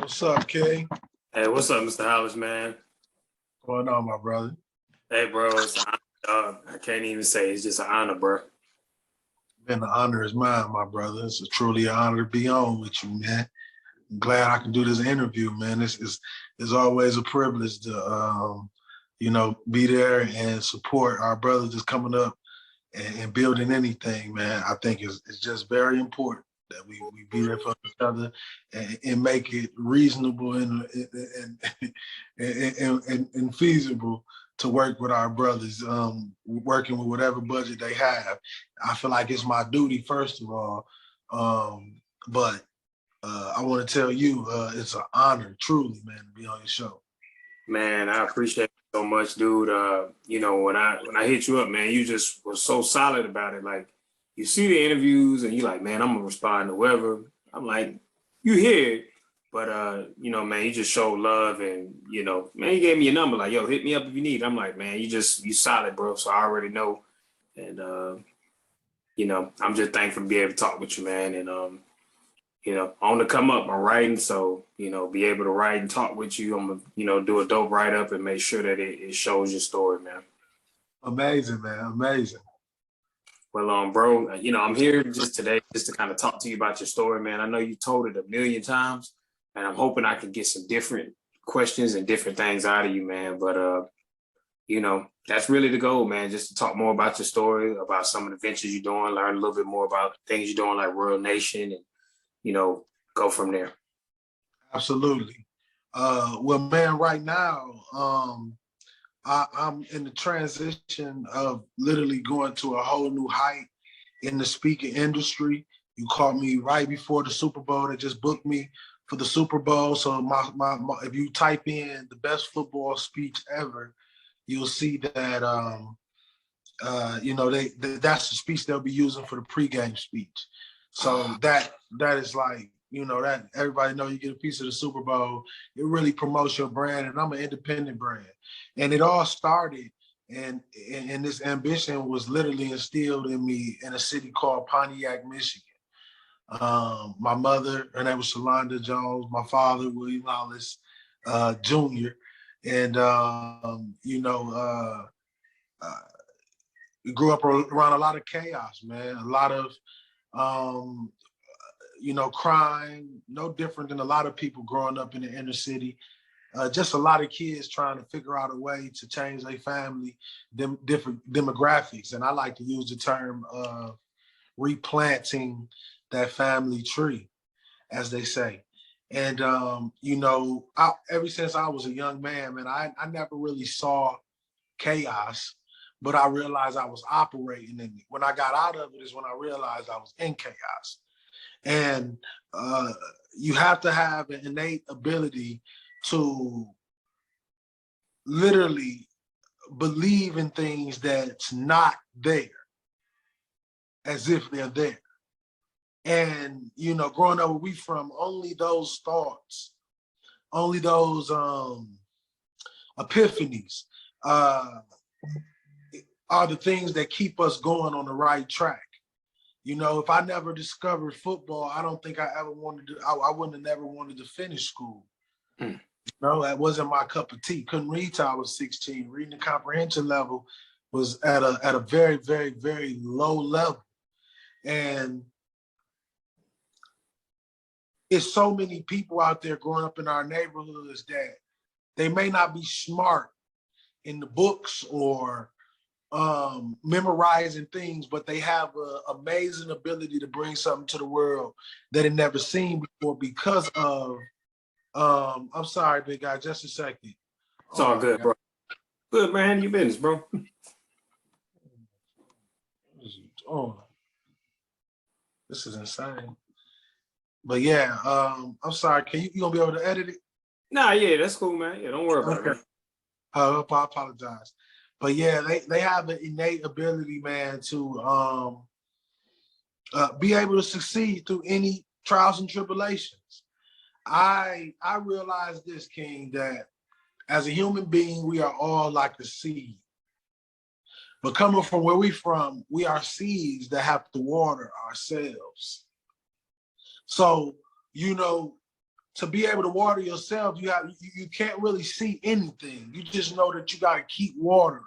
What's up, King? Hey, what's up, Mr. Hollis, man? What's going on, my brother? Hey, bro, it's an honor, dog. I can't even say it's just an honor, bro. Man, the honor is mine, my brother. It's truly an honor to be on with you, man. I'm glad I can do this interview, man. This is always a privilege to, be there and support our brothers just coming up and building anything, man. I think it's just very important that we be there for each other and make it reasonable and feasible to work with our brothers, working with whatever budget they have. I feel like it's my duty, first of all. But I want to tell you, it's an honor, truly, man, to be on your show. Man, I appreciate it so much, dude. When I hit you up, man, you just was so solid about it. Like, you see the interviews and you like, man, I'm gonna respond to whoever. I'm like, you hear it, but man, you just show love and man, you gave me your number, like, yo, hit me up if you need. I'm like, man, you solid, bro. So I already know. And I'm just thankful to be able to talk with you, man. And on the come up, I'm writing, so be able to write and talk with you. I'm gonna do a dope write up and make sure that it shows your story, man. Amazing, man, amazing. Well, bro, I'm here just today just to kind of talk to you about your story, man. I know you told it a million times, and I'm hoping I can get some different questions and different things out of you, man. But that's really the goal, man, just to talk more about your story, about some of the ventures you're doing, learn a little bit more about things you're doing like Rural Nation, and go from there. Absolutely. Well, man, right now, I'm in the transition of literally going to a whole new height in the speaking industry. You called me right before the Super Bowl. They just booked me for the Super Bowl. So my if you type in the best football speech ever, you'll see that that's the speech they'll be using for the pregame speech. So that is like, that everybody know you get a piece of the Super Bowl. It really promotes your brand, and I'm an independent brand. And it all started, and this ambition was literally instilled in me in a city called Pontiac, Michigan. My mother, her name was Shalonda Jones. My father, William Hollis, Jr. And we grew up around a lot of chaos, man. A lot of crime, no different than a lot of people growing up in the inner city. Just a lot of kids trying to figure out a way to change their family, different demographics. And I like to use the term replanting that family tree, as they say. And, ever since I was a young man, man, I never really saw chaos, but I realized I was operating in it. When I got out of it is when I realized I was in chaos. And you have to have an innate ability to literally believe in things that's not there as if they're there. And, growing up where we from, only those thoughts, only those epiphanies are the things that keep us going on the right track. If I never discovered football, I don't think I ever wanted to, I wouldn't have never wanted to finish school. That wasn't my cup of tea. Couldn't read till I was 16. Reading the comprehension level was at a very, very, very low level. And it's so many people out there growing up in our neighborhoods that they may not be smart in the books or memorizing things, but they have an amazing ability to bring something to the world that it never seen before because of I'm sorry, big guy, just a second. It's all good, bro. Good, man. You business, bro. This is insane. But yeah, I'm sorry. You gonna be able to edit it? Nah, yeah, that's cool, man. Yeah, don't worry about it. I apologize. But yeah, they have an innate ability, man, to be able to succeed through any trials and tribulations. I realize this, King, that as a human being, we are all like a seed. But coming from where we from, we are seeds that have to water ourselves. So, to be able to water yourself, you can't really see anything. You just know that you got to keep watering,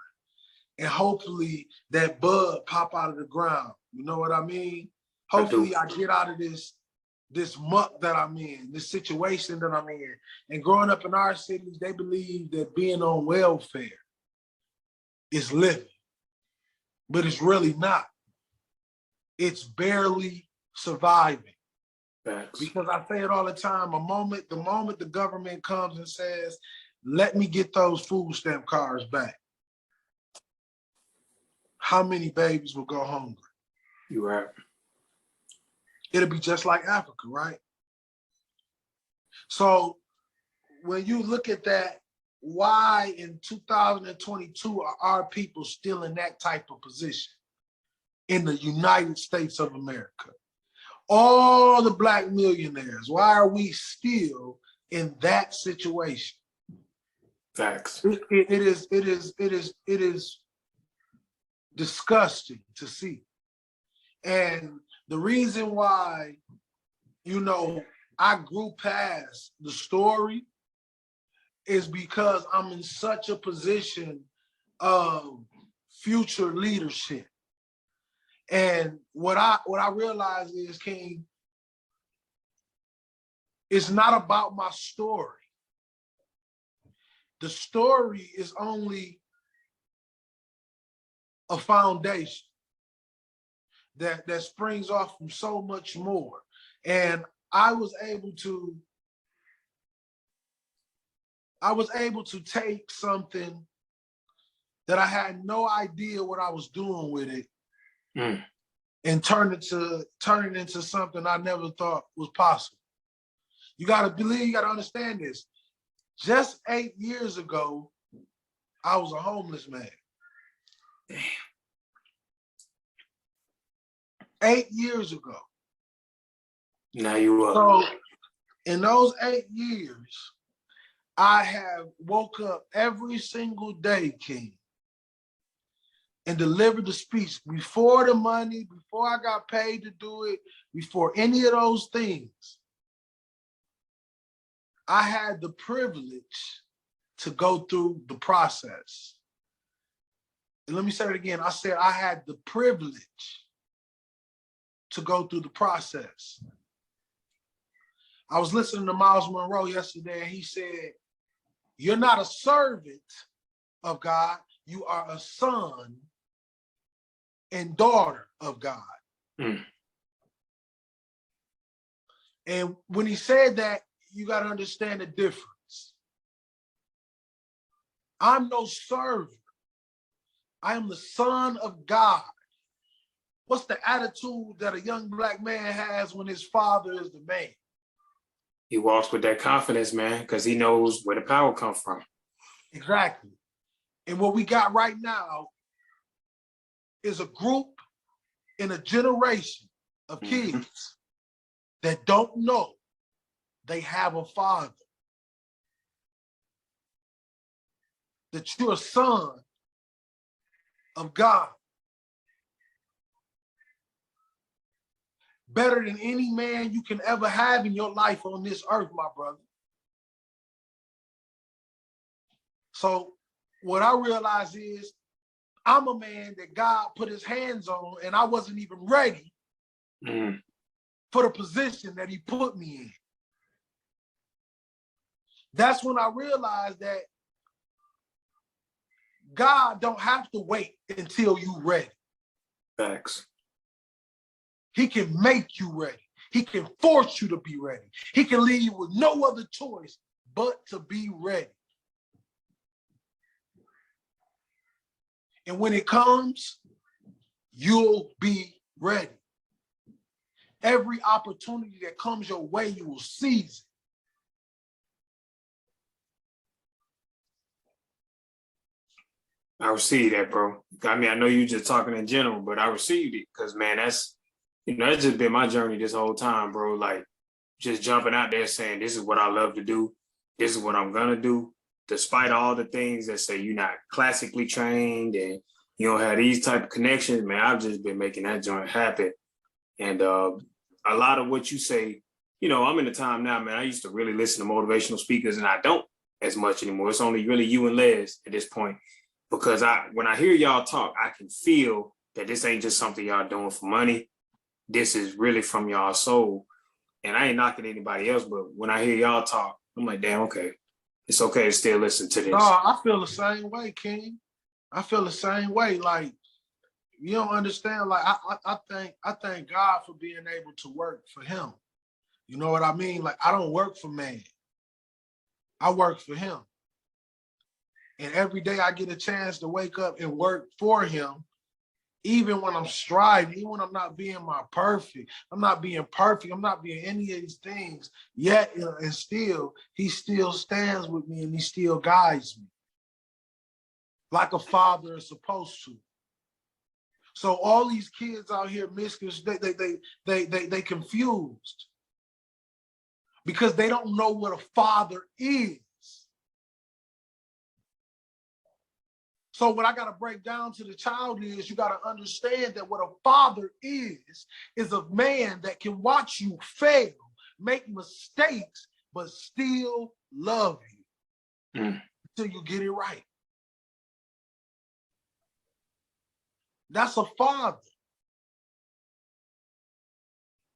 and hopefully that bud pop out of the ground. You know what I mean? Hopefully I get out of this muck that I'm in, this situation that I'm in. And growing up in our cities, they believe that being on welfare is living, but it's really not. It's barely surviving. Facts. Because I say it all the time, the moment the government comes and says, let me get those food stamp cards back, how many babies will go hungry? You're right. It'll be just like Africa, right? So when you look at that, why in 2022 are our people still in that type of position in the United States of America? All the Black millionaires, why are we still in that situation? Facts. It is disgusting to see. And the reason why, I grew past the story is because I'm in such a position of future leadership. And what I realize is, King, it's not about my story. The story is only a foundation that springs off from so much more. And I was able to take something that I had no idea what I was doing with it and turn it into something I never thought was possible. You gotta understand this. Just 8 years ago, I was a homeless man. Damn. 8 years ago. Now you are. So in those 8 years, I have woke up every single day, King, and delivered the speech before the money, before I got paid to do it, before any of those things. I had the privilege to go through the process. And let me say it again. I said I had the privilege to go through the process. I was listening to Miles Monroe yesterday, and he said, you're not a servant of God, you are a son and daughter of God. And when he said that, you got to understand the difference. I'm no servant. I am the son of God. What's the attitude that a young Black man has when his father is the man? He walks with that confidence, man, because he knows where the power comes from. Exactly. And what we got right now is a group in a generation of kids that don't know they have a father. That you're a son of God. Better than any man you can ever have in your life on this earth, my brother. So what I realize is I'm a man that God put his hands on, and I wasn't even ready for the position that he put me in. That's when I realized that God don't have to wait until you ready. Facts. He can make you ready. He can force you to be ready. He can leave you with no other choice but to be ready. And when it comes, you'll be ready. Every opportunity that comes your way, you will seize it. I received that, bro. I mean, I know you just talking in general, but I received it because, man, that's just been my journey this whole time, bro. Like, just jumping out there saying, this is what I love to do. This is what I'm going to do. Despite all the things that say you're not classically trained and you don't have these type of connections, man, I've just been making that joint happen. And a lot of what you say you know, I'm in the time now, man. I used to really listen to motivational speakers, and I don't as much anymore. It's only really you and Les at this point, because when I hear y'all talk, I can feel that this ain't just something y'all doing for money. This is really from y'all soul. And I ain't knocking anybody else, but when I hear y'all talk, I'm like, damn, okay. It's okay to still listen to this. No, I feel the same way, King. I feel the same way. Like, you don't understand. Like, I thank God for being able to work for him. You know what I mean? Like, I don't work for man. I work for him. And every day I get a chance to wake up and work for him, even when I'm striving, even when I'm not being perfect. I'm not being perfect. I'm not being any of these things yet. And still, he still stands with me and he still guides me like a father is supposed to. So all these kids out here, they confused because they don't know what a father is. So what I got to break down to the child is you got to understand that what a father is a man that can watch you fail, make mistakes, but still love you until you get it right. That's a father.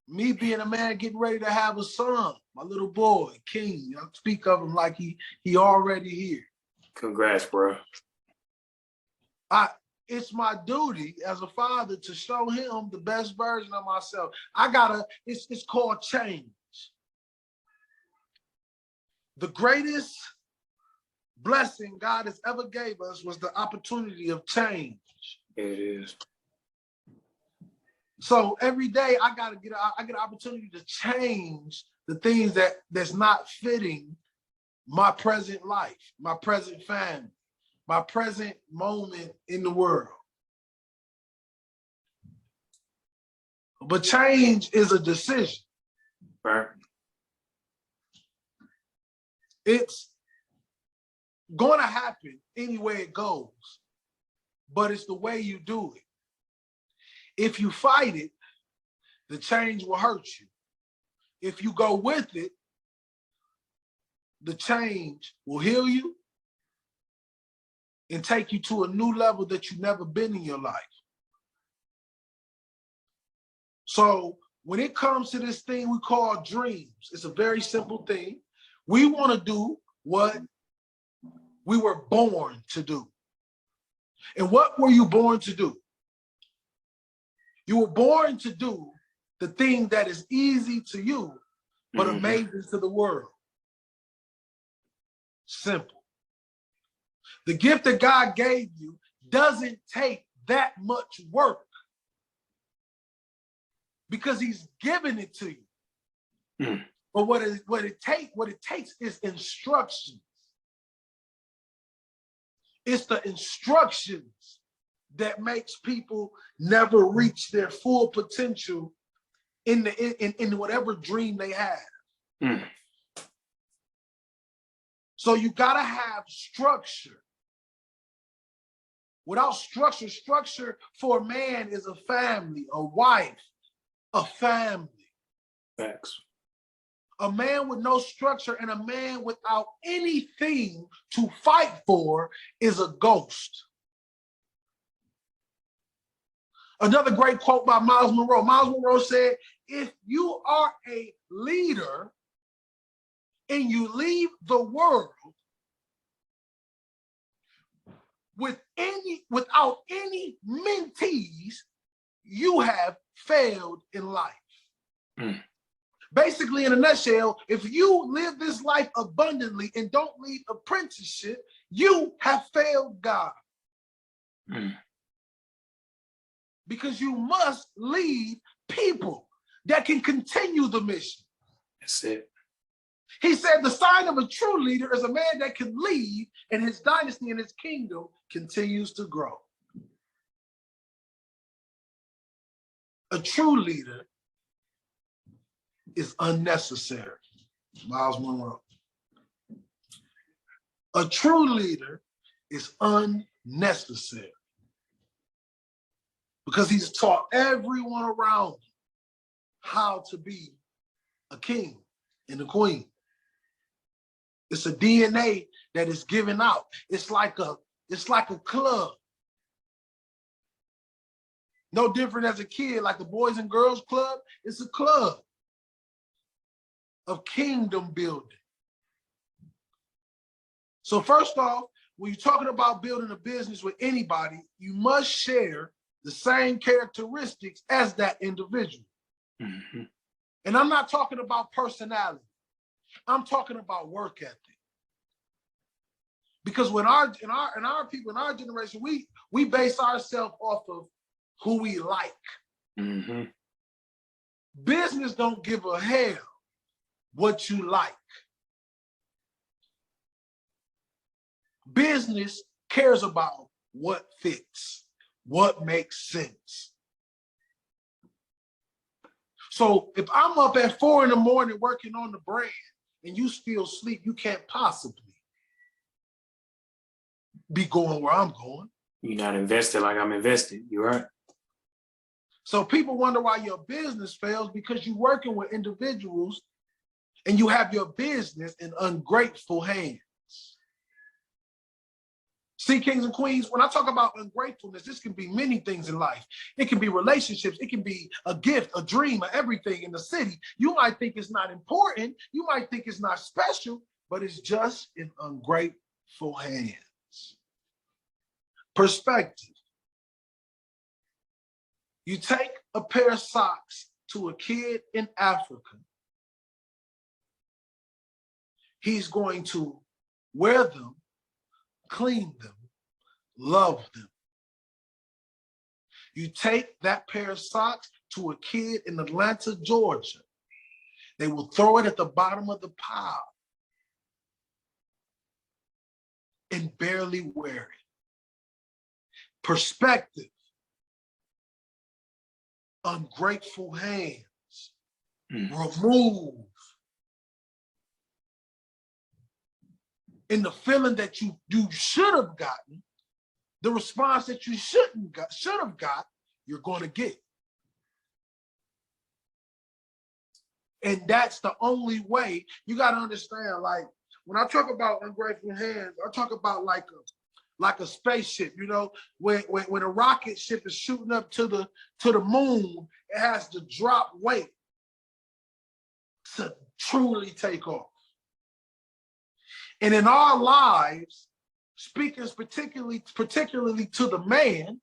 Me being a man getting ready to have a son, my little boy, King. I speak of him like he already here. Congrats, bro. It's my duty as a father to show him the best version of myself. It's called change. The greatest blessing God has ever gave us was the opportunity of change. It is. So every day I get an opportunity to change the things that's not fitting my present life, my present family, my present moment in the world. But change is a decision. Right. It's going to happen any way it goes, but it's the way you do it. If you fight it, the change will hurt you. If you go with it, the change will heal you and take you to a new level that you've never been in your life. So when it comes to this thing we call dreams, it's a very simple thing. We want to do what we were born to do. And what were you born to do? You were born to do the thing that is easy to you, but amazing to the world. Simple. The gift that God gave you doesn't take that much work because he's giving it to you. But what it takes is instructions. It's the instructions that makes people never reach their full potential in whatever dream they have. So you gotta have structure. Without structure for a man is a family, a wife, a family. Facts. A man with no structure and a man without anything to fight for is a ghost. Another great quote by Miles Monroe. Miles Monroe said, if you are a leader and you leave the world without any mentees, you have failed in life. Basically, in a nutshell, if you live this life abundantly and don't leave apprenticeship, you have failed God. Because you must lead people that can continue the mission. That's it. He said the sign of a true leader is a man that can lead and his dynasty and his kingdom continues to grow. A true leader is unnecessary. Miles Monroe. A true leader is unnecessary because he's taught everyone around him how to be a king and a queen. It's a DNA that is given out. It's like a club. No different as a kid, like the Boys and Girls Club. It's a club of kingdom building. So first off, when you're talking about building a business with anybody, you must share the same characteristics as that individual. Mm-hmm. And I'm not talking about personality. I'm talking about work ethic. Because when our people in our generation, we base ourselves off of who we like. Mm-hmm. Business don't give a hell what you like. Business cares about what fits, what makes sense. So if I'm up at 4 in the morning working on the brand and you still sleep, you can't possibly be going where I'm going. You're not invested like I'm invested. You're right. So people wonder why your business fails, because you're working with individuals and you have your business in ungrateful hands. See, kings and queens, when I talk about ungratefulness, this can be many things in life. It can be relationships. It can be a gift, a dream, or everything in the city. You might think it's not important. You might think it's not special, but it's just in ungrateful hands. Perspective. You take a pair of socks to a kid in Africa. He's going to wear them, clean them, love them. You take that pair of socks to a kid in Atlanta, Georgia. They will throw it at the bottom of the pile and barely wear it. Perspective. Ungrateful hands. Remove. And the feeling that you should have gotten, the response that you should have got, you're going to get. And that's the only way. You got to understand, like, when I talk about ungrateful hands, I talk about like a spaceship, you know, when a rocket ship is shooting up to the moon, it has to drop weight to truly take off. And in our lives, speaking particularly to the man,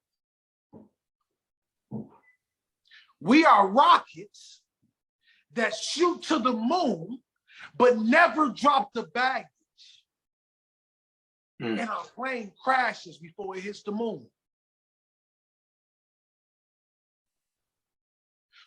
we are rockets that shoot to the moon, but never drop the baggage. And our plane crashes before it hits the moon.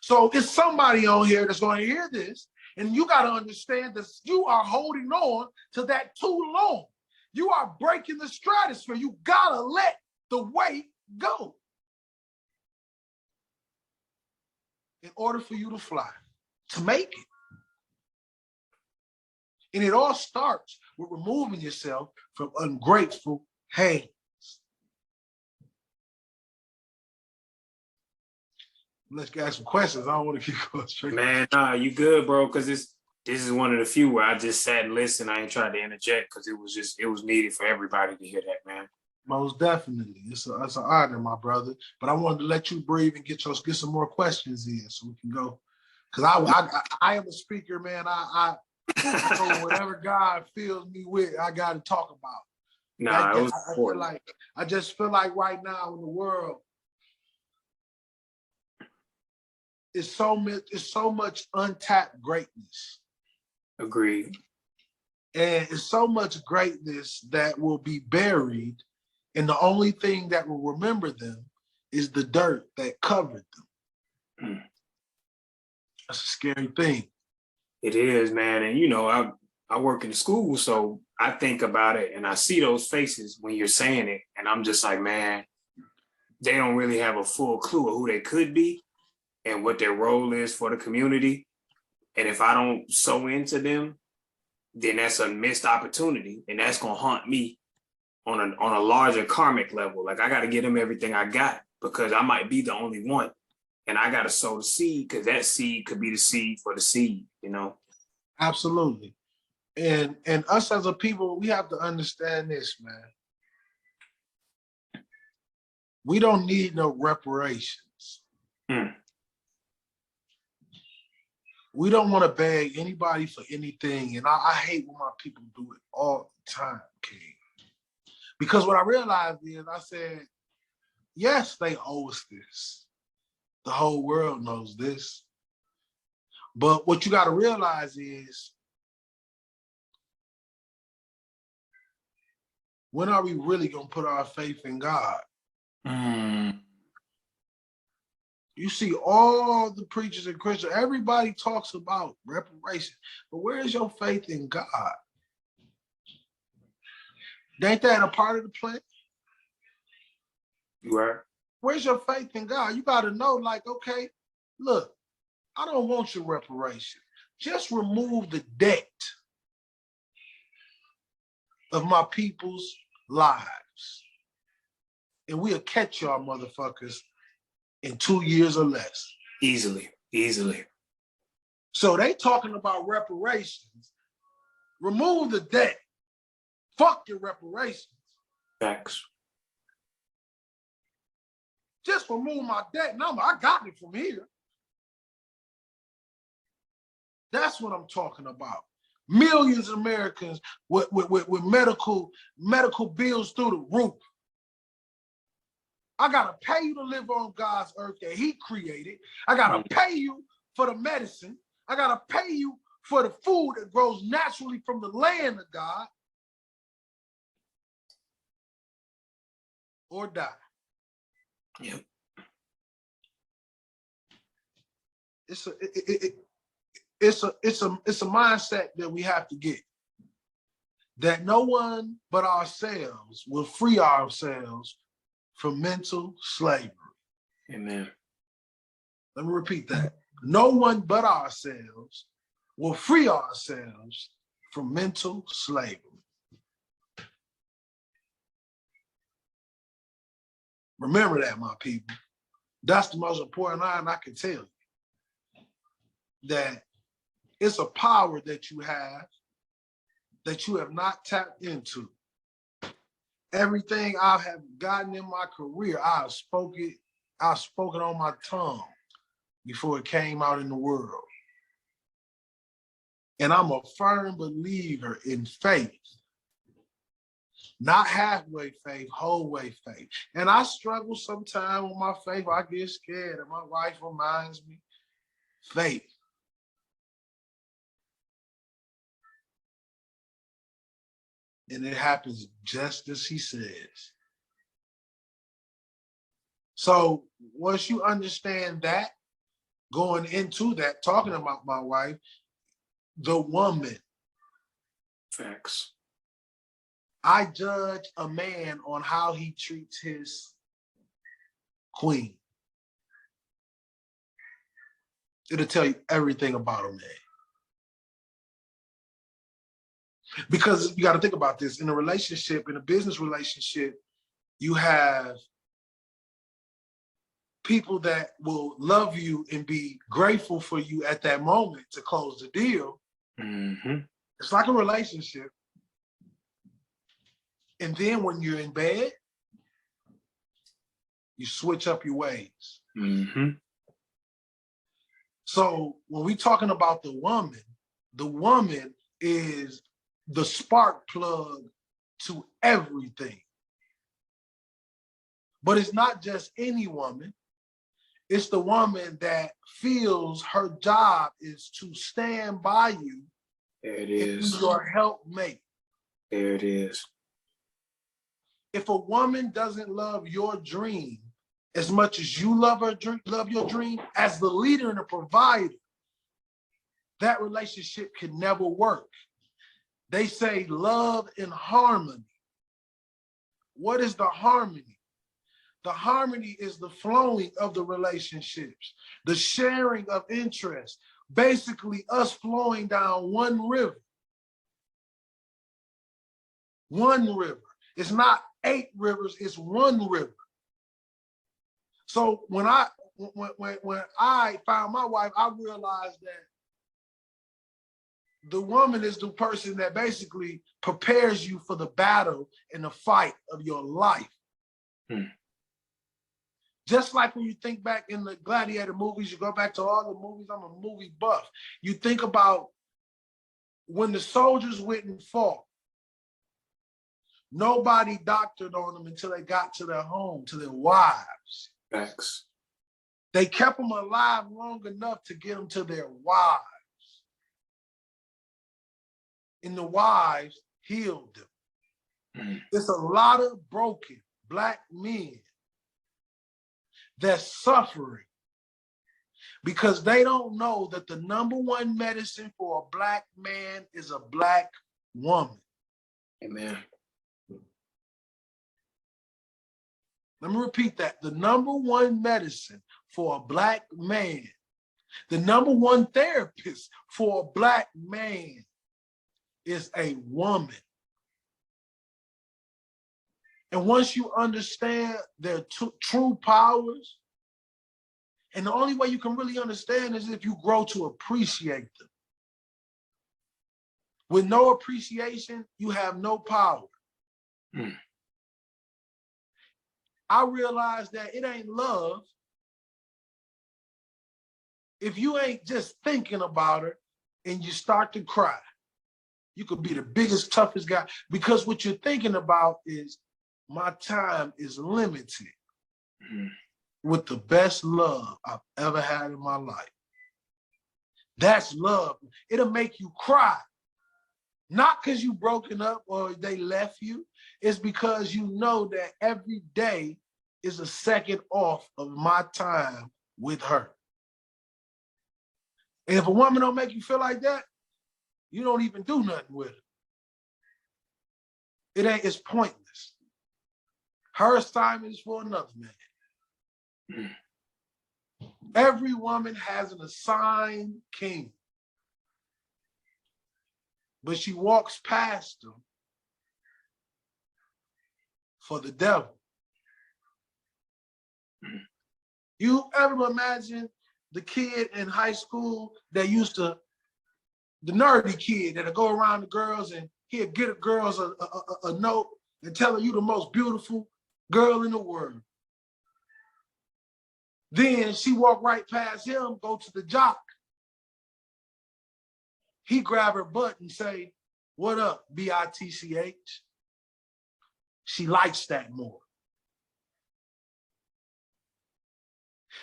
So it's somebody on here that's going to hear this, and you got to understand that you are holding on to that too long. You are breaking the stratosphere. You got to let the weight go in order for you to fly, to make it. And it all starts with removing yourself from ungrateful hands. Let's get some questions. I don't want to keep going straight. Man, nah, you good, bro, because this is one of the few where I just sat and listened. I ain't tried to interject because it was needed for everybody to hear that, man. Most definitely. It's an honor, my brother. But I wanted to let you breathe and get some more questions in so we can go. Because I am a speaker, man. I whatever God fills me with, I got to talk about. Nah, I just feel like right now in the world, it's so much untapped greatness. Agreed. And it's so much greatness that will be buried, and the only thing that will remember them is the dirt that covered them. That's a scary thing. It is, man. And you know, I work in school, so I think about it and I see those faces when you're saying it, and I'm just like, man, they don't really have a full clue of who they could be and what their role is for the community. And if I don't sow into them, then that's a missed opportunity, and that's gonna haunt me on a larger karmic level. Like, I got to give them everything I got because I might be the only one. and I got to sow the seed because that seed could be the seed for the seed, you know? Absolutely. And us as a people, we have to understand this, man. We don't need no reparations. We don't want to beg anybody for anything. And I hate when my people do it all the time, King. Because what I realized is I said, yes, they owe us this. The whole world knows this. But what you got to realize is, when are we really going to put our faith in God? You see all the preachers and Christians, everybody talks about reparation, but where is your faith in God? Ain't that a part of the plan? You are. Where's your faith in God? You got to know, like, okay, look, I don't want your reparation. Just remove the debt of my people's lives. And we'll catch y'all motherfuckers in 2 years or less. Easily. So they talking about reparations. Remove the debt. Fuck your reparations. Facts. Just remove my debt number. I got it from here. That's what I'm talking about. Millions of Americans with medical bills through the roof. I gotta pay you to live on God's earth that He created. I gotta pay you for the medicine. I gotta pay you for the food that grows naturally from the land of God. Or die. Yep. It's a mindset that we have to get. That no one but ourselves will free ourselves from mental slavery. Amen. Let me repeat that. No one but ourselves will free ourselves from mental slavery. Remember that, my people. That's the most important line I can tell you. That it's a power that you have not tapped into. Everything I have gotten in my career, I've spoken on my tongue before it came out in the world. And I'm a firm believer in faith. Not halfway faith, whole way faith. And I struggle sometimes with my faith. I get scared, and my wife reminds me, faith. And it happens just as He says. So once you understand that, going into that, talking about my wife, the woman. Facts. I judge a man on how he treats his queen. It'll tell you everything about a man. Because you got to think about this. In a relationship, in a business relationship, you have people that will love you and be grateful for you at that moment to close the deal. Mm-hmm. It's like a relationship. And then when you're in bed, you switch up your ways. Mm-hmm. So when we're talking about the woman is the spark plug to everything. But it's not just any woman. It's the woman that feels her job is to stand by you. There it is. And be your helpmate. There it is. If a woman doesn't love your dream as much as you love your dream, as the leader and the provider, that relationship can never work. They say love and harmony. What is the harmony? The harmony is the flowing of the relationships, the sharing of interest, basically us flowing down one river. One river. It's not 8 rivers, it's one river. So when when I found my wife, I realized that the woman is the person that basically prepares you for the battle and the fight of your life. Just like when you think back in the Gladiator movies, you go back to all the movies, I'm a movie buff. You think about when the soldiers went and fought, nobody doctored on them until they got to their home, to their wives. Facts. They kept them alive long enough to get them to their wives. And the wives healed them. There's a lot of broken Black men that's suffering because they don't know that the #1 medicine for a Black man is a Black woman. Amen. Let me repeat that. The #1 medicine for a Black man, the #1 therapist for a Black man is a woman. And once you understand their true powers, and the only way you can really understand is if you grow to appreciate them. With no appreciation, you have no power. I realized that it ain't love if you ain't just thinking about her and you start to cry. You could be the biggest, toughest guy because what you're thinking about is my time is limited with the best love I've ever had in my life. That's love. It'll make you cry. Not because you broken up or they left you. It's because you know that every day is a second off of my time with her. And if a woman don't make you feel like that, you don't even do nothing with her. It's pointless. Her assignment is for another man. Every woman has an assigned king, but she walks past him for the devil. You ever imagine the kid in high school that the nerdy kid that'll go around the girls and he'll get a girls a note and tell her you the most beautiful girl in the world. Then she walk right past him, go to the jock. He grab her butt and say, "What up, B-I-T-C-H?" She likes that more.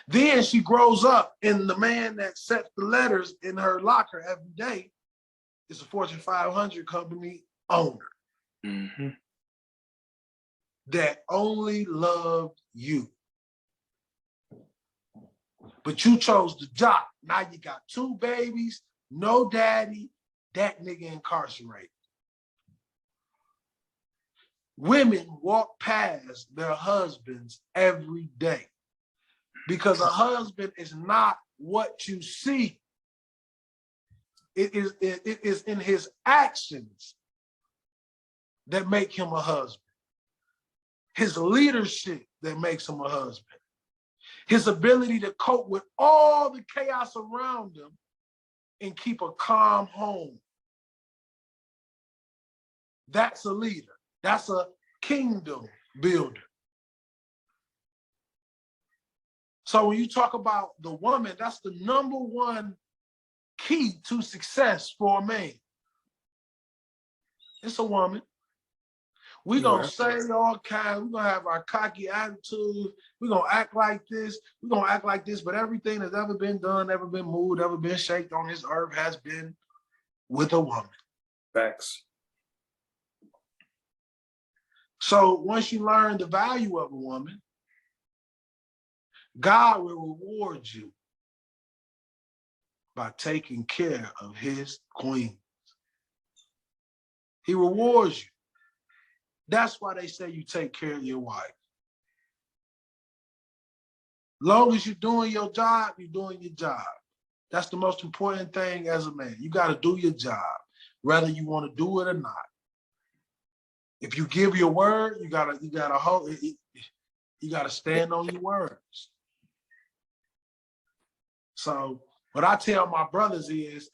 Then she grows up and the man that sets the letters in her locker every day is a Fortune 500 company owner that only loved you. But you chose the job. Now you got 2 babies, no daddy, that nigga incarcerated. Women walk past their husbands every day because a husband is not what you see. It is in his actions that make him a husband. His leadership that makes him a husband. His ability to cope with all the chaos around him and keep a calm home. That's a leader. That's a kingdom builder. So when you talk about the woman, that's the #1 key to success for a man. It's a woman. We're going to say all kinds. We're going to have our cocky attitude. We're going to act like this. We're going to act like this. But everything that's ever been done, ever been moved, ever been shaped on this earth has been with a woman. Facts. So once you learn the value of a woman, God will reward you by taking care of his queens. He rewards you. That's why they say you take care of your wife. Long as you're doing your job, you're doing your job. That's the most important thing as a man. You got to do your job, whether you want to do it or not. If you give your word, you gotta stand on your words. So what I tell my brothers is,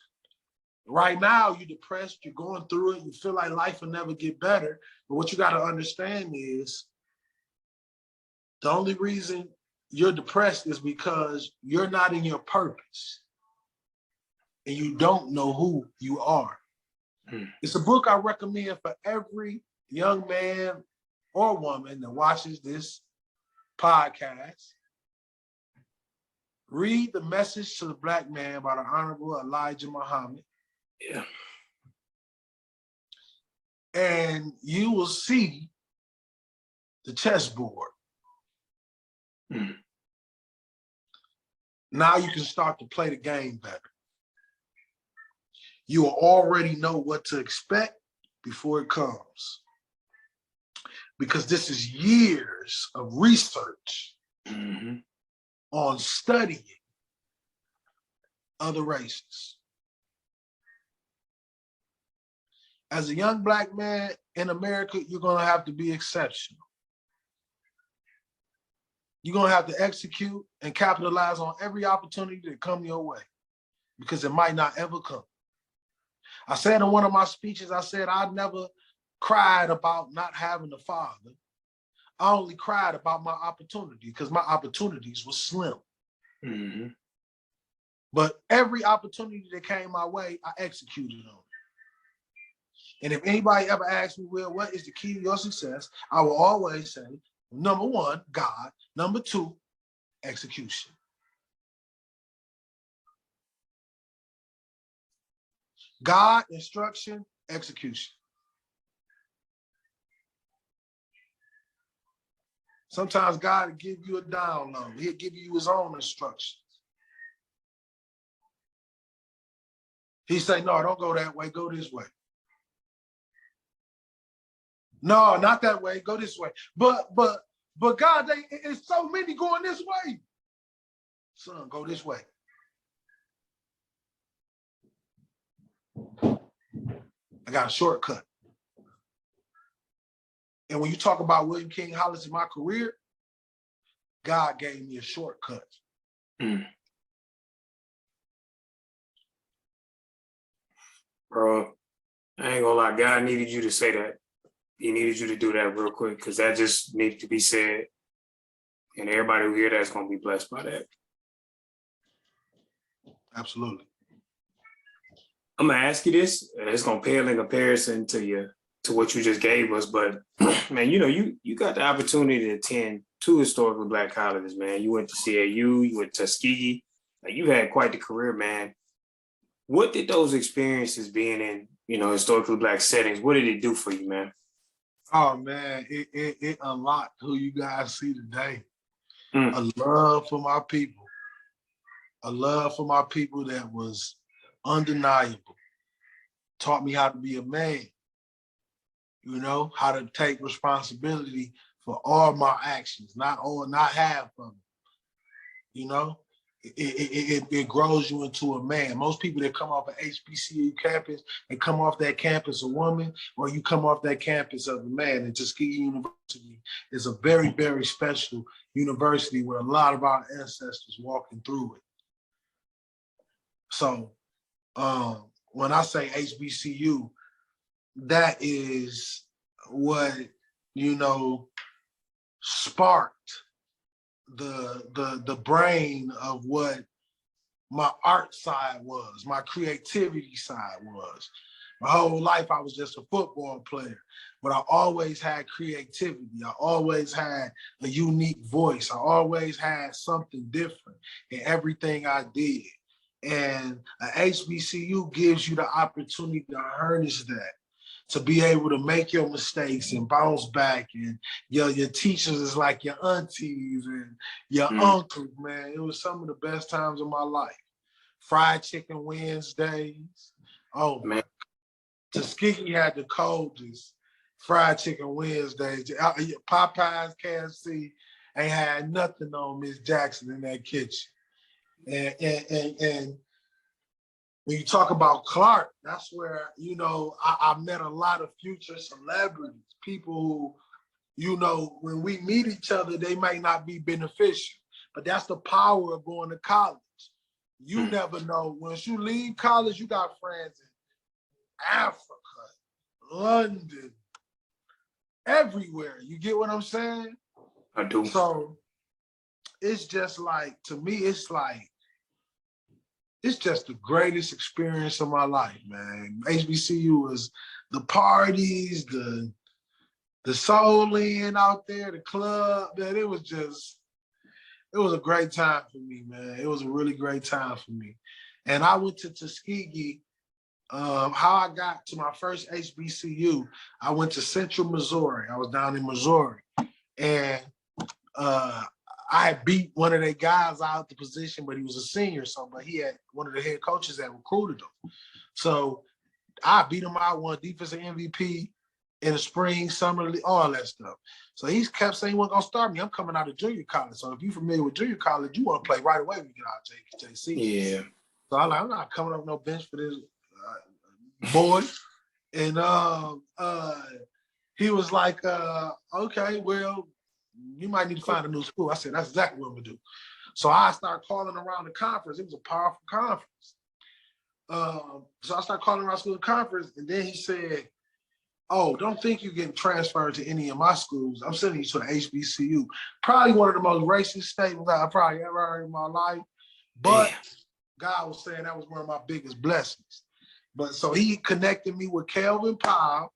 right now you're depressed, you're going through it, you feel like life will never get better. But what you got to understand is the only reason you're depressed is because you're not in your purpose and you don't know who you are. It's a book I recommend for every young man or woman that watches this podcast. Read The Message to the Black Man by the Honorable Elijah Muhammad. Yeah. And you will see the chessboard. Now you can start to play the game better. You will already know what to expect before it comes. Because this is years of research on studying other races. As a young Black man in America, you're going to have to be exceptional. You're going to have to execute and capitalize on every opportunity that comes your way, because it might not ever come. I said in one of my speeches, I said I never cried about not having a father. I only cried about my opportunity because my opportunities were slim. But every opportunity that came my way, I executed on it. And if anybody ever asks me, Will, what is the key to your success? I will always say, number one, God. Number two, execution. God, instruction, execution. Sometimes God will give you a download. He'll give you his own instructions. He say, no, don't go that way, go this way. No, not that way, go this way. But God, it's so many going this way. Son, go this way. I got a shortcut. And when you talk about William King Hollis in my career, God gave me a shortcut. Bro, I ain't gonna lie, God needed you to say that. He needed you to do that real quick, because that just needed to be said. And everybody who hear that's gonna be blessed by that. Absolutely. I'm gonna ask you this, and it's gonna pale in comparison to what you just gave us, but man, you got the opportunity to attend 2 historically Black colleges, man. You went to CAU, you went to Tuskegee. Like, you had quite the career, man. What did those experiences being in, historically Black settings, what did it do for you, man? Oh man, it unlocked who you guys see today. A love for my people. A love for my people that was undeniable. Taught me how to be a man. How to take responsibility for all my actions, not half of them. It grows you into a man. Most people that come off an HBCU campus, they come off that campus a woman, or you come off that campus of a man. And Tuskegee University is a very, very special university with a lot of our ancestors walking through it. So when I say HBCU, that is what, sparked the brain of what my art side was, my creativity side was. My whole life, I was just a football player, but I always had creativity. I always had a unique voice. I always had something different in everything I did. And an HBCU gives you the opportunity to harness that, to be able to make your mistakes and bounce back. And your teachers is like your aunties and your uncles, man. It was some of the best times of my life. Fried chicken Wednesdays. Oh, man. Tuskegee had the coldest fried chicken Wednesdays. Popeyes, KFC ain't had nothing on Miss Jackson in that kitchen. And when you talk about Clark, that's where, I met a lot of future celebrities, people who, when we meet each other, they might not be beneficial, but that's the power of going to college. You never know. Once you leave college, you got friends in Africa, London, everywhere. You get what I'm saying? I do. So it's just like, to me, it's just the greatest experience of my life, man. HBCU was the parties, the soul in out there, the club, man. It was a great time for me, man. It was a really great time for me. And I went to Tuskegee. How I got to my first HBCU, I went to Central Missouri. I was down in Missouri. And I had beat one of their guys out the position, but he was a senior, but he had one of the head coaches that recruited him. So I beat him out, won defensive MVP in the spring, summer, all that stuff. So he kept saying he wasn't gonna start me. I'm coming out of junior college. So if you're familiar with junior college, you want to play right away when you get out of JC. Yeah. So I'm not coming up no bench for this boy. And he was like, okay, well, you might need to find a new school. I said, that's exactly what I'm gonna do. So I started calling around the conference. It was a powerful conference. So I started calling around school conference, and then he said, oh, don't think you're getting transferred to any of my schools. I'm sending you to the HBCU. Probably one of the most racist statements I probably ever heard in my life. But God was saying that was one of my biggest blessings. But so he connected me with Kelvin Powell.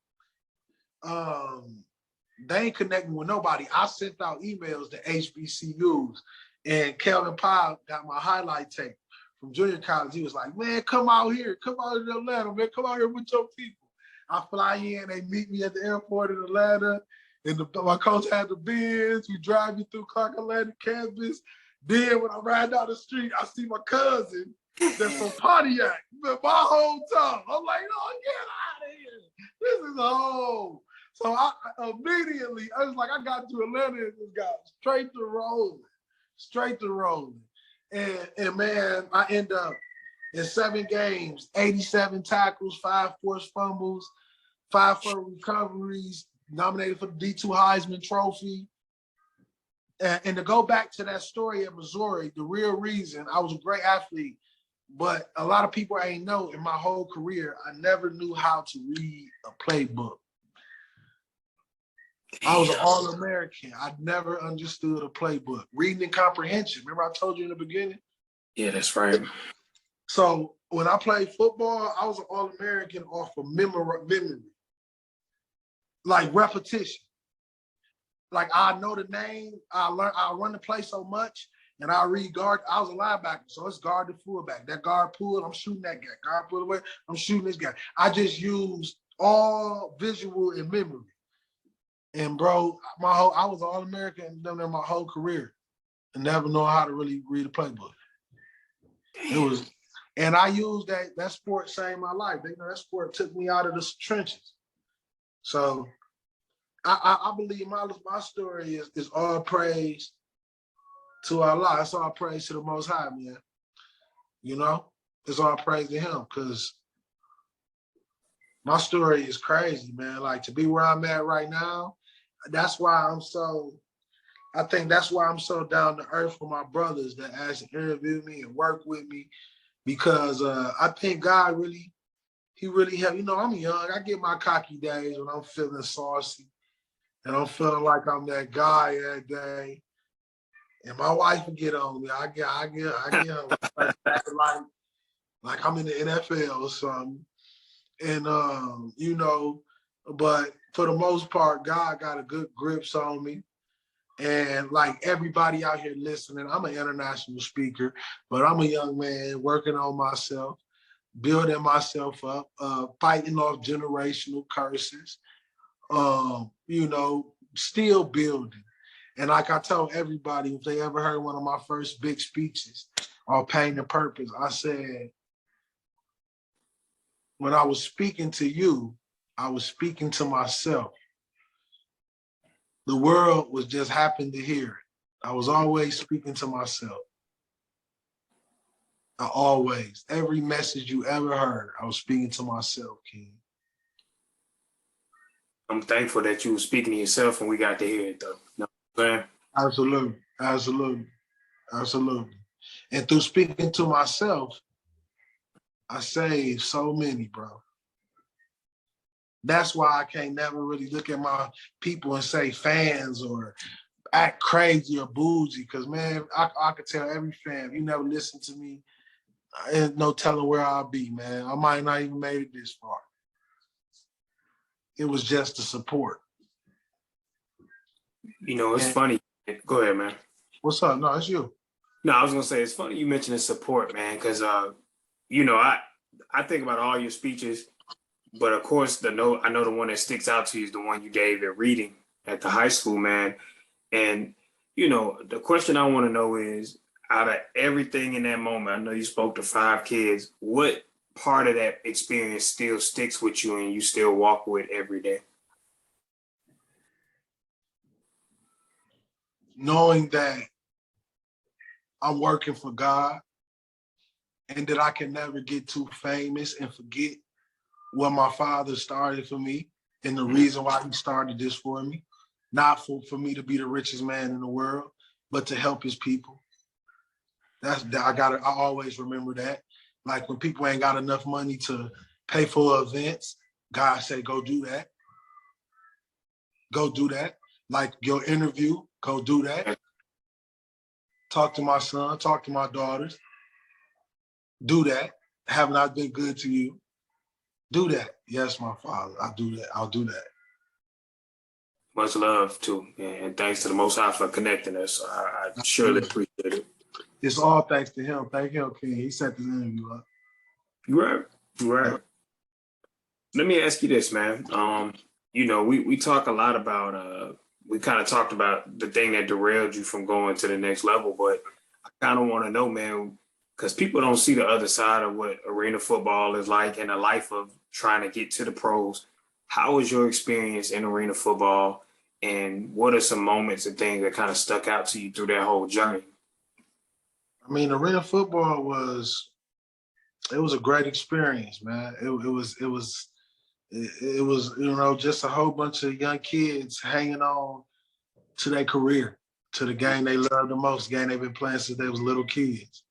They ain't connecting with nobody. I sent out emails to HBCUs, and Kelvin Powell got my highlight tape from junior college. He was like, man, come out here. Come out to Atlanta, man. Come out here with your people. I fly in, they meet me at the airport in Atlanta, and my coach had the Benz. We drive you through Clark Atlanta campus. Then when I ride down the street, I see my cousin that's from Pontiac. My hometown. I'm like, oh, get out of here. This is a home. So I immediately, I was like, I got to Atlanta and just got straight to rolling. And man, I end up in 7 games, 87 tackles, 5 forced fumbles, 5 fumble recoveries, nominated for the D2 Heisman Trophy. And to go back to that story at Missouri, the real reason, I was a great athlete, but a lot of people ain't know in my whole career, I never knew how to read a playbook. I was an All-American. I never understood a playbook. Reading and comprehension. Remember I told you in the beginning? Yeah, that's right. So when I played football, I was an All-American off of memory. Like repetition. Like I know the name, I run the play so much, and I read guard. I was a linebacker, so it's guard to fullback. That guard pull, I'm shooting that guy. Guard pull away, I'm shooting this guy. I just used all visual and memory. And bro, I was All-American done there my whole career, and never know how to really read a playbook. It was, and I used that sport saved my life. That sport took me out of the trenches. So I believe my story is all praise to Allah. It's all praise to the Most High, man. You know, it's all praise to Him, because my story is crazy, man. Like, to be where I'm at right now, that's why I think that's why I'm so down to earth for my brothers that ask to interview me and work with me, because I think God He really helped. You know, I'm young. I get my cocky days when I'm feeling saucy and I'm feeling like I'm that guy that day. And my wife would get on me. I get like I'm in the NFL or something. And you know, but for the most part, God got a good grips on me. And like everybody out here listening, I'm an international speaker, but I'm a young man working on myself, building myself up, fighting off generational curses, you know, still building. And like I tell everybody, if they ever heard one of my first big speeches on Pain and Purpose, I said, when I was speaking to you, I was speaking to myself. The world was just happened to hear it. I was always speaking to myself. Every message you ever heard, I was speaking to myself, King. I'm thankful that you were speaking to yourself and we got to hear it, though. You know what I'm saying? Absolutely. And through speaking to myself, I saved so many, bro. That's why I can't never really look at my people and say fans or act crazy or bougie. Because, man, I could tell every fan, if you never listen to me, ain't no telling where I'll be, man. I might not even made it this far. It was just the support. You know, it's funny. Go ahead, man. What's up? No, it's you. No, I was gonna say it's funny you mentioned the support, man, because you know, I think about all your speeches, but of course I know the one that sticks out to you is the one you gave at reading at the high school, man. And you know, the question I want to know is, out of everything in that moment, I know you spoke to 5 kids. What part of that experience still sticks with you and you still walk with every day? Knowing that I'm working for God and that I can never get too famous and forget what my father started for me and the reason why he started this for me. Not for me to be the richest man in the world, but to help his people. I always remember that. Like when people ain't got enough money to pay for events, God say, go do that. Go do that. Like your interview, go do that. Talk to my son, talk to my daughters. Do that. Have not been good to you? Do that. Yes, my father, I'll do that. I'll do that. Much love too, and thanks to the Most High for connecting us. I surely appreciate it. It's all thanks to him. Thank him, King. He set this interview up. You're right. Let me ask you this, man. You know, we talk a lot about we kind of talked about the thing that derailed you from going to the next level, but I kind of want to know, man, because people don't see the other side of what arena football is like and the life of trying to get to the pros. How was your experience in arena football, and what are some moments and things that kind of stuck out to you through that whole journey? I mean, arena football was a great experience, man. It was you know, just a whole bunch of young kids hanging on to their career, to the game they love the most, game they've been playing since they was little kids.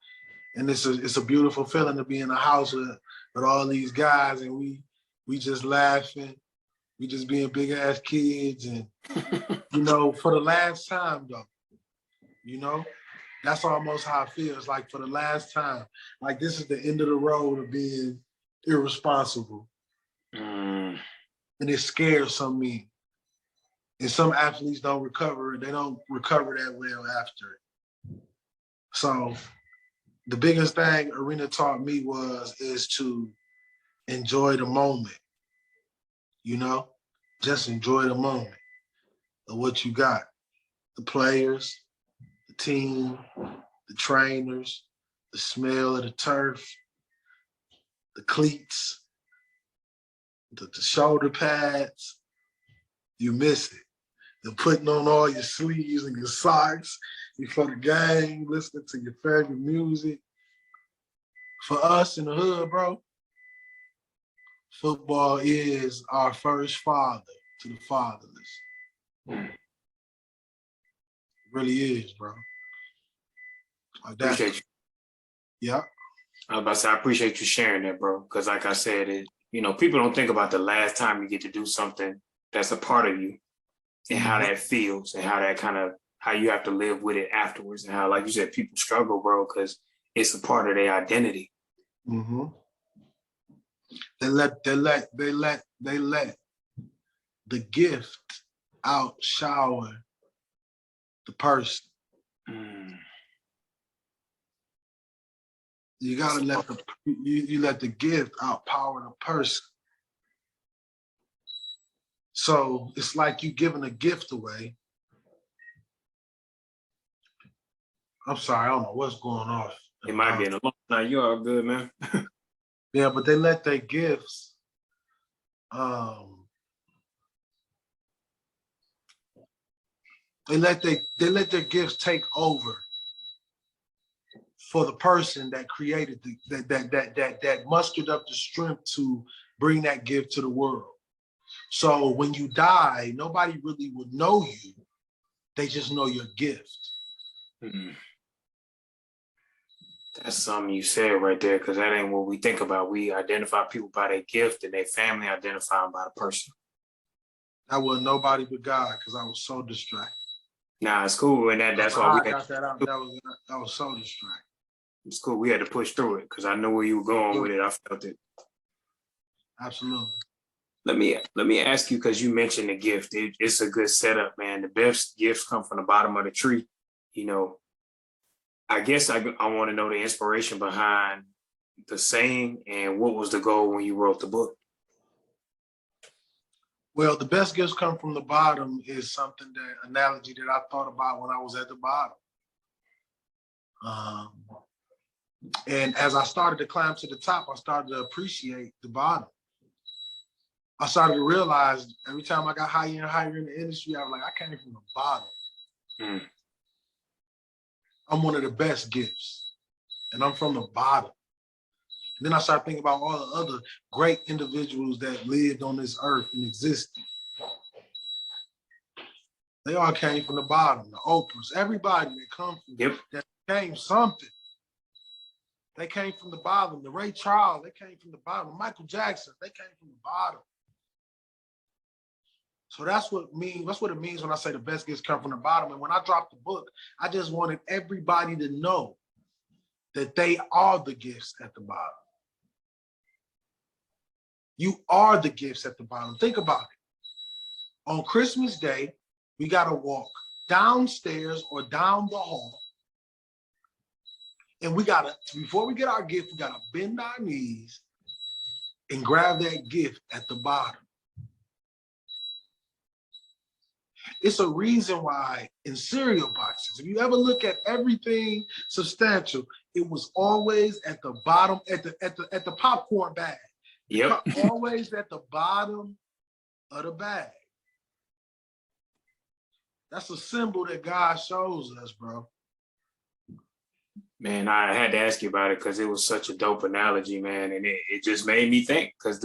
And it's a beautiful feeling to be in a house with all these guys, and we just laughing, we just being big ass kids, and you know, for the last time though, you know, that's almost how it feels. Like for the last time, like this is the end of the road of being irresponsible. And it scares some men. And some athletes don't recover. They don't recover that well after it. So the biggest thing arena taught me is to enjoy the moment. You know, just enjoy the moment of what you got. The players, the team, the trainers, the smell of the turf, the cleats, the shoulder pads. You miss it. The putting on all your sleeves and your socks before the game, listening to your favorite music. For us in the hood, bro, football is our first father to the fatherless. It really is, bro. Like that. Appreciate you. Yeah. I was about to say, I appreciate you sharing that, bro. Because like I said, you know, people don't think about the last time you get to do something that's a part of you and how that feels and how that how you have to live with it afterwards, and how, like you said, people struggle, bro, because it's a part of their identity. Mm-hmm. They let the gift outshower the person. You gotta let you let the gift outpower the person. So it's like you giving a gift away. I'm sorry, I don't know what's going on. It might be an alarm. Now you all good, man. Yeah, but they let their gifts they let their gifts take over for the person that created that mustered up the strength to bring that gift to the world. So when you die, nobody really would know you. They just know your gift. Mm-hmm. That's something you said right there, because that ain't what we think about. We identify people by their gift, and their family identify them by the person. I was nobody but God because I was so distracted. Nah, it's cool, and that's why How we I got that out, that was so distracted. it's cool. We had to push through it because I know where you were going with it. I felt it. Absolutely. Let me ask you, because you mentioned the gift. It's a good setup, man. The best gifts come from the bottom of the tree. You know, I guess I want to know the inspiration behind the saying, and what was the goal when you wrote the book? Well, the best gifts come from the bottom is something that analogy that I thought about when I was at the bottom. And as I started to climb to the top, I started to appreciate the bottom. I started to realize every time I got higher and higher in the industry, I was like, I came from the bottom. Mm. I'm one of the best gifts, and I'm from the bottom. And then I started thinking about all the other great individuals that lived on this earth and existed. They all came from the bottom. The Oprahs, everybody that come from that came something. They came from the bottom. The Ray Charles, they came from the bottom. Michael Jackson, they came from the bottom. So that's what it means when I say the best gifts come from the bottom. And when I dropped the book, I just wanted everybody to know that they are the gifts at the bottom. You are the gifts at the bottom. Think about it. On Christmas Day, we got to walk downstairs or down the hall. And we got to, before we get our gift, we got to bend our knees and grab that gift at the bottom. It's a reason why in cereal boxes, if you ever look at everything substantial, it was always at the bottom, at the popcorn bag. Yep. Always at the bottom of the bag. That's a symbol that God shows us, bro. Man, I had to ask you about it because it was such a dope analogy, man. And it just made me think, because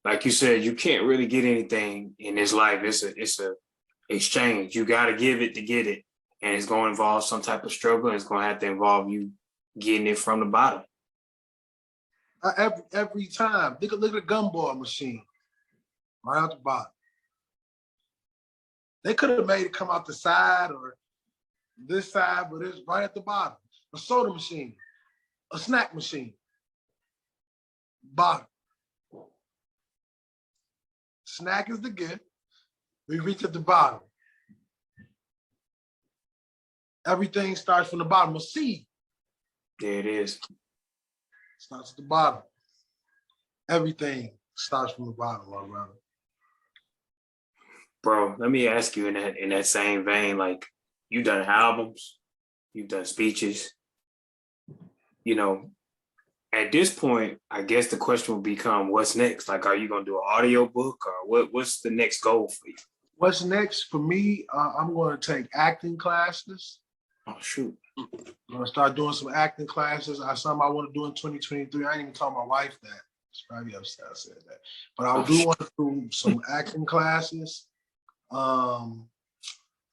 like you said, you can't really get anything in this life. It's a exchange. You got to give it to get it. And it's going to involve some type of struggle. It's going to have to involve you getting it from the bottom. Every time. Look at the gumball machine. Right out the bottom. They could have made it come out the side or this side, but it's right at the bottom. A soda machine, a snack machine, bottom. Snack is the gift. We reach at the bottom. Everything starts from the bottom. A seed. There it is. Starts at the bottom. Everything starts from the bottom, my brother. Bro, let me ask you in that same vein, like, you've done albums, you've done speeches. You know, at this point, I guess the question will become, what's next? Like, are you going to do an audio book, or what's the next goal for you? What's next for me? I'm going to take acting classes. Oh, shoot. I'm going to start doing some acting classes. Something I want to do in 2023. I ain't even told my wife that. She's probably upset I said that. But I do want to do some acting classes.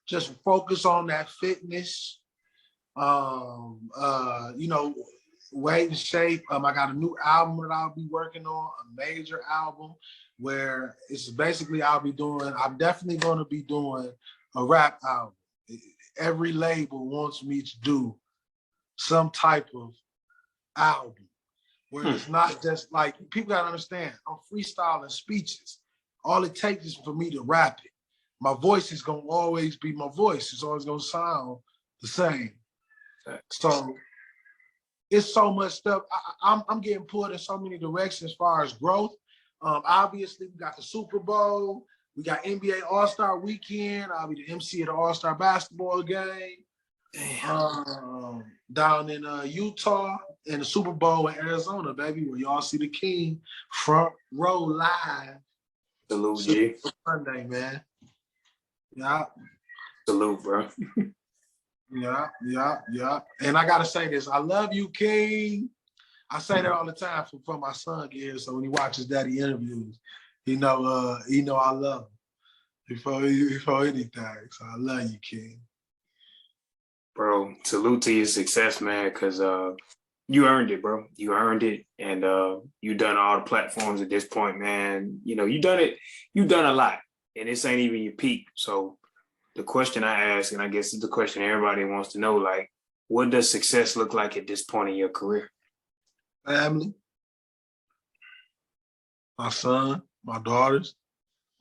Just focus on that fitness. Weight and shape. I got a new album that I'll be working on, a major album where it's basically I'm definitely going to be doing a rap album. Every label wants me to do some type of album where it's not just like, people got to understand, I'm freestyling speeches. All it takes is for me to rap it. My voice is going to always be my voice. It's always going to sound the same. So it's so much stuff. I'm getting pulled in so many directions as far as growth. Obviously, we got the Super Bowl. We got NBA All-Star Weekend. I'll be the MC of the All-Star basketball game down in Utah, and the Super Bowl in Arizona, baby, where y'all see the King front row live. Salute, G. Sunday, man. Yeah. Salute, bro. Yeah. And I gotta say this. I love you, King. I say that all the time for my son here. So when he watches daddy interviews, he know I love him before anything. So I love you, King. Bro, salute to your success, man, because You earned it, bro. You earned it. And you done all the platforms at this point, man. You know, you done it. You done a lot. And this ain't even your peak. So the question I ask, and I guess it's the question everybody wants to know, like, what does success look like at this point in your career? Family, my son, my daughters,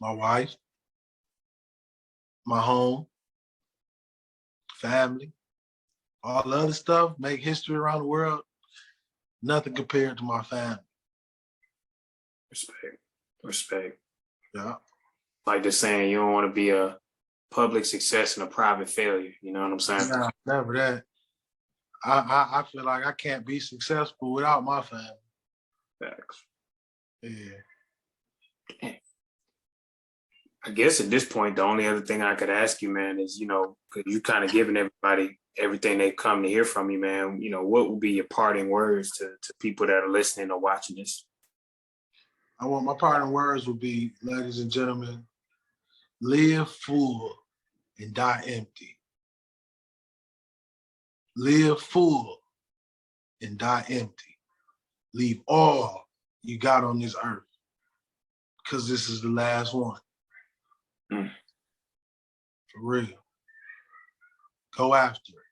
my wife, my home, family, all the other stuff, make history around the world, nothing compared to my family. Respect. Respect. Yeah. Like the saying, you don't want to be a public success and a private failure. You know what I'm saying? Nah, never that. I feel like I can't be successful without my family. Facts. Yeah. I guess at this point, the only other thing I could ask you, man, is, you know, because you kind of given everybody everything they've come to hear from you, man, you know, what would be your parting words to people that are listening or watching this? I want my parting words would be, ladies and gentlemen, live full and die empty. Live full and die empty. Leave all you got on this earth, because this is the last one. For real. Go after it.